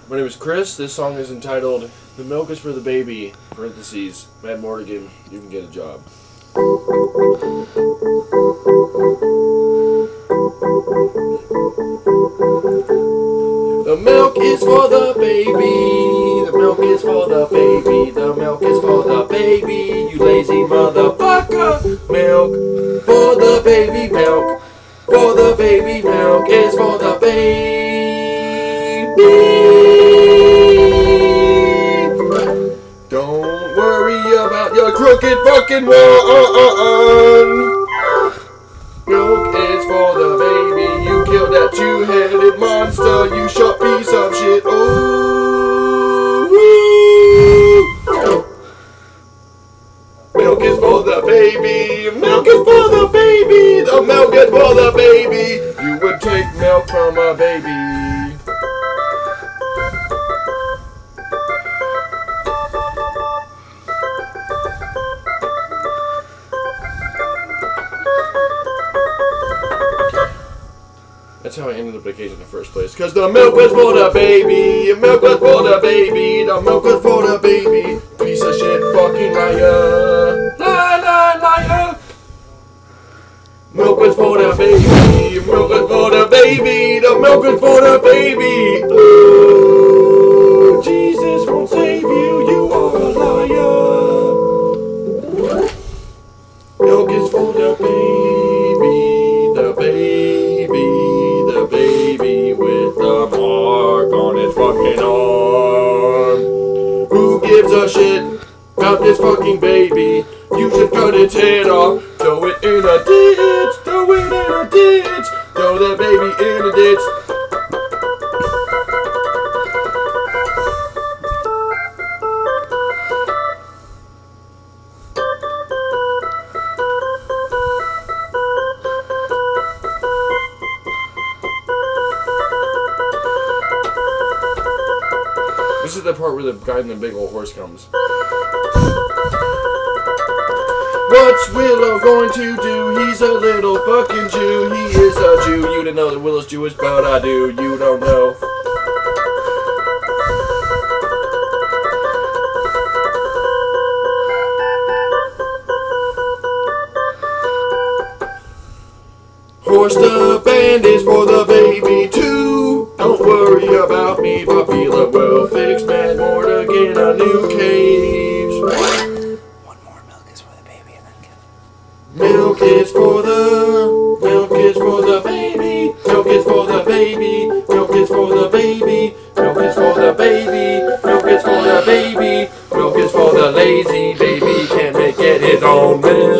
My name is Chris. This song is entitled "The Milk is for the Baby." Parentheses. Madmortagen. You can get a job. The milk is for the baby. The milk is for the baby. The milk is for the baby. You lazy motherfucker. Milk for the baby. Milk for the baby. Milk is for the baby. Don't worry about your crooked fucking one. Milk is for the baby. You killed that two-headed monster, you short piece of shit. Ooh. Milk is for the baby. Milk is for the baby. The milk is for the baby. You would take milk from a baby. That's how I ended up vacation in the first place. Cause the milk was for the baby. The milk was for the baby. The milk was for the baby. Piece of shit fucking liar. Liar. Milk was for the baby. Milk was for the baby. The milk was for the baby. Ooh, Jesus won't save you. You are a liar. Milk is for the baby. The baby. Baby with the mark on its fucking arm. Who gives a shit about this fucking baby? You should cut its head off, throw it in a ditch, throw it in a ditch, throw the baby in a ditch. This is the part where the guy in the big old horse comes. What's Willow going to do? He's a little fucking Jew. He is a Jew. You didn't know that Willow's Jewish, but I do. You don't know. Horse the band is for the baby too. Don't worry about me, but Willow will fix Madmortagen a new cage. One more milk is for the baby and then give. Milk is for the baby. Milk is for the baby. Milk is for the baby. Milk is for the baby. Milk is for the baby. Milk is for the lazy baby. Can't make it his own milk.